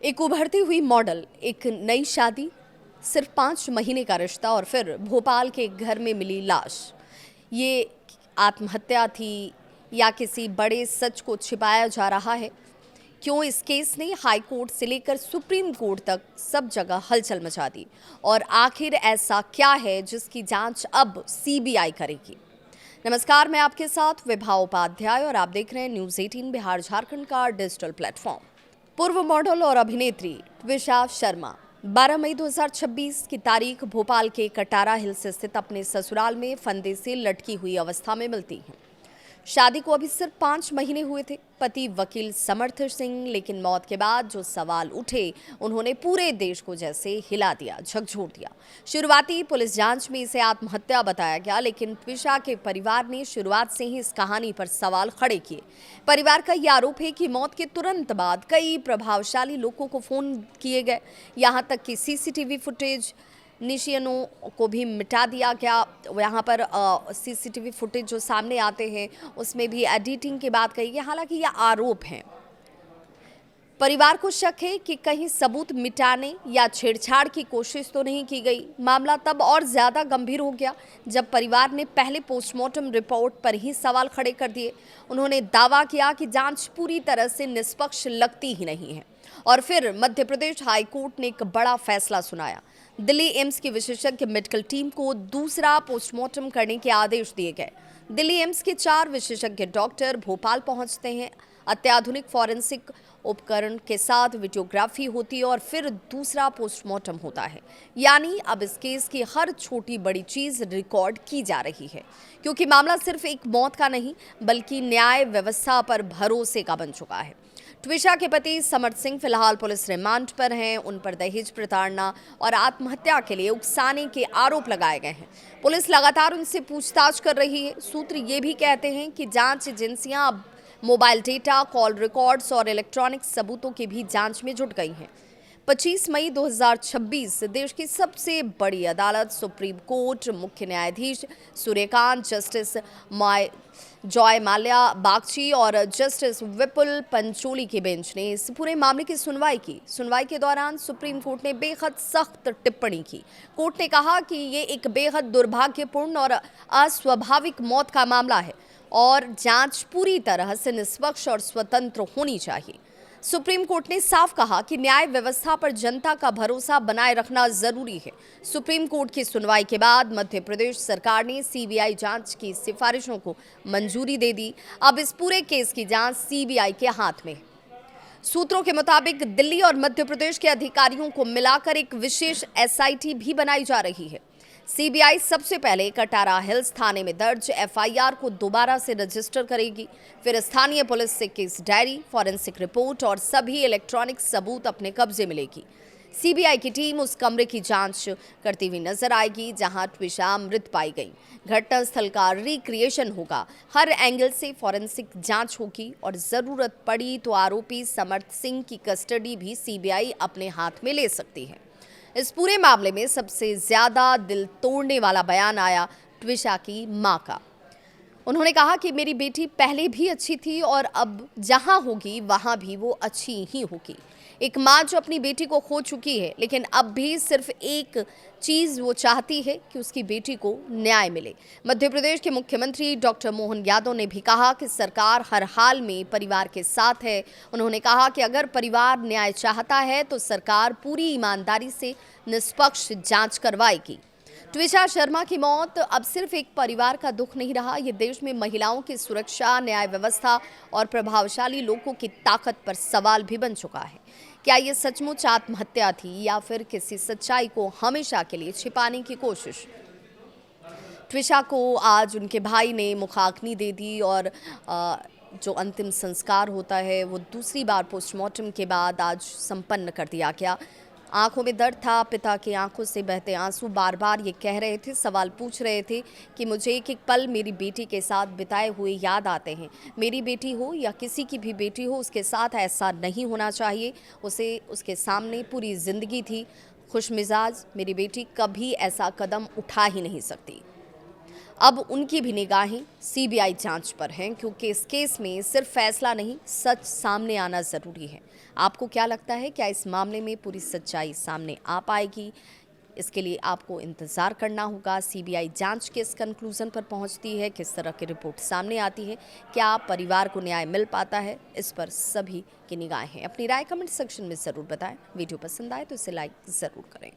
एक उभरती हुई मॉडल, एक नई शादी, सिर्फ 5 महीने का रिश्ता और फिर भोपाल के घर में मिली लाश। ये आत्महत्या थी या किसी बड़े सच को छिपाया जा रहा है? क्यों इस केस ने हाई कोर्ट से लेकर सुप्रीम कोर्ट तक सब जगह हलचल मचा दी? और आखिर ऐसा क्या है जिसकी जांच अब सीबीआई करेगी? नमस्कार, मैं आपके साथ विभा उपाध्याय और आप देख रहे हैं न्यूज़ 18 बिहार झारखंड का डिजिटल प्लेटफॉर्म। पूर्व मॉडल और अभिनेत्री ट्विशा शर्मा 12 मई 2026 की तारीख भोपाल के कटारा हिल्स स्थित अपने ससुराल में फंदे से लटकी हुई अवस्था में मिलती हैं। शादी को अभी सिर्फ 5 महीने हुए थे। पति वकील समर्थ सिंह, लेकिन मौत के बाद जो सवाल उठे उन्होंने पूरे देश को जैसे हिला दिया, झकझोर दिया। शुरुआती पुलिस जांच में इसे आत्महत्या बताया गया, लेकिन ट्विशा के परिवार ने शुरुआत से ही इस कहानी पर सवाल खड़े किए। परिवार का यह आरोप है कि मौत के तुरंत बाद कई प्रभावशाली लोगों को फोन किए गए, यहाँ तक कि सीसीटीवी फुटेज निशियनों को भी मिटा दिया गया। यहाँ पर सीसीटीवी फुटेज जो सामने आते हैं उसमें भी एडिटिंग की बात कही गई। हालांकि यह आरोप हैं। परिवार को शक है कि कहीं सबूत मिटाने या छेड़छाड़ की कोशिश तो नहीं की गई। मामला तब और ज्यादा गंभीर हो गया जब परिवार ने पहले पोस्टमार्टम रिपोर्ट पर ही सवाल खड़े कर दिए। उन्होंने दावा किया कि जांच पूरी तरह से निष्पक्ष लगती ही नहीं है। और फिर मध्य प्रदेश हाई कोर्ट ने एक बड़ा फैसला सुनाया। दिल्ली एम्स की विशेषज्ञ मेडिकल टीम को दूसरा पोस्टमार्टम करने के आदेश दिए गए। दिल्ली एम्स के 4 विशेषज्ञ डॉक्टर भोपाल पहुंचते हैं। अत्याधुनिक फॉरेंसिक उपकरण के साथ वीडियोग्राफी होती है और फिर दूसरा पोस्टमार्टम होता है। यानी अब इस केस की हर छोटी बड़ी चीज रिकॉर्ड की जा रही है, क्योंकि मामला सिर्फ एक मौत का नहीं बल्कि न्याय व्यवस्था पर भरोसे का बन चुका है। ट्विशा के पति समर्थ सिंह फिलहाल पुलिस रिमांड पर हैं। उन पर दहेज प्रताड़ना और आत्महत्या के लिए उकसाने के आरोप लगाए गए हैं। पुलिस लगातार उनसे पूछताछ कर रही है। सूत्र ये भी कहते हैं कि जांच एजेंसियां अब मोबाइल डेटा, कॉल रिकॉर्ड्स और इलेक्ट्रॉनिक सबूतों की भी जांच में जुट गई हैं। 25 मई 2026 देश की सबसे बड़ी अदालत सुप्रीम कोर्ट मुख्य न्यायाधीश सूर्यकांत, जस्टिस जॉय माल्या बागची और जस्टिस विपुल पंचोली की बेंच ने इस पूरे मामले की सुनवाई की। सुनवाई के दौरान सुप्रीम कोर्ट ने बेहद सख्त टिप्पणी की। कोर्ट ने कहा कि ये एक बेहद दुर्भाग्यपूर्ण और अस्वाभाविक मौत का मामला है और जांच पूरी तरह से निष्पक्ष और स्वतंत्र होनी चाहिए। सुप्रीम कोर्ट ने साफ कहा कि न्याय व्यवस्था पर जनता का भरोसा बनाए रखना जरूरी है। सुप्रीम कोर्ट की सुनवाई के बाद मध्य प्रदेश सरकार ने सीबीआई जांच की सिफारिशों को मंजूरी दे दी। अब इस पूरे केस की जांच सीबीआई के हाथ में है। सूत्रों के मुताबिक दिल्ली और मध्य प्रदेश के अधिकारियों को मिलाकर एक विशेष एसआईटी भी बनाई जा रही है। सीबीआई सबसे पहले कटारा हिल्स थाने में दर्ज एफआईआर को दोबारा से रजिस्टर करेगी। फिर स्थानीय पुलिस से केस डायरी, फॉरेंसिक रिपोर्ट और सभी इलेक्ट्रॉनिक सबूत अपने कब्जे में लेगी। सीबीआई की टीम उस कमरे की जांच करती हुई नजर आएगी जहां ट्विशा मृत पाई गई। घटनास्थल का रिक्रिएशन होगा, हर एंगल से फॉरेंसिक जांच होगी और जरूरत पड़ी तो आरोपी समर्थ सिंह की कस्टडी भी सीबीआई अपने हाथ में ले सकती है। इस पूरे मामले में सबसे ज्यादा दिल तोड़ने वाला बयान आया ट्विशा की मां का। उन्होंने कहा कि मेरी बेटी पहले भी अच्छी थी और अब जहां होगी वहां भी वो अच्छी ही होगी। एक मां जो अपनी बेटी को खो चुकी है, लेकिन अब भी सिर्फ एक चीज वो चाहती है कि उसकी बेटी को न्याय मिले। मध्य प्रदेश के मुख्यमंत्री डॉक्टर मोहन यादव ने भी कहा कि सरकार हर हाल में परिवार के साथ है। उन्होंने कहा कि अगर परिवार न्याय चाहता है तो सरकार पूरी ईमानदारी से निष्पक्ष जांच करवाएगी। ट्विशा शर्मा की मौत अब सिर्फ एक परिवार का दुख नहीं रहा, ये देश में महिलाओं की सुरक्षा, न्याय व्यवस्था और प्रभावशाली लोगों की ताकत पर सवाल भी बन चुका है। क्या ये सचमुच आत्महत्या थी या फिर किसी सच्चाई को हमेशा के लिए छिपाने की कोशिश? ट्विशा को आज उनके भाई ने मुखाग्नि दे दी और जो अंतिम संस्कार होता है वो दूसरी बार पोस्टमार्टम के बाद आज संपन्न कर दिया गया। आंखों में दर्द था, पिता की आंखों से बहते आंसू बार बार ये कह रहे थे, सवाल पूछ रहे थे कि मुझे एक एक पल मेरी बेटी के साथ बिताए हुए याद आते हैं। मेरी बेटी हो या किसी की भी बेटी हो, उसके साथ ऐसा नहीं होना चाहिए। उसे उसके सामने पूरी ज़िंदगी थी। खुशमिजाज मेरी बेटी कभी ऐसा कदम उठा ही नहीं सकती। अब उनकी भी निगाहें सीबीआई जांच पर हैं, क्योंकि इस केस में सिर्फ फैसला नहीं, सच सामने आना ज़रूरी है। आपको क्या लगता है, क्या इस मामले में पूरी सच्चाई सामने आ पाएगी? इसके लिए आपको इंतज़ार करना होगा। सीबीआई जांच किस कंक्लूजन पर पहुंचती है, किस तरह की रिपोर्ट सामने आती है, क्या परिवार को न्याय मिल पाता है, इस पर सभी की निगाहें हैं। अपनी राय कमेंट सेक्शन में ज़रूर बताएं। वीडियो पसंद आए तो इसे लाइक ज़रूर करें।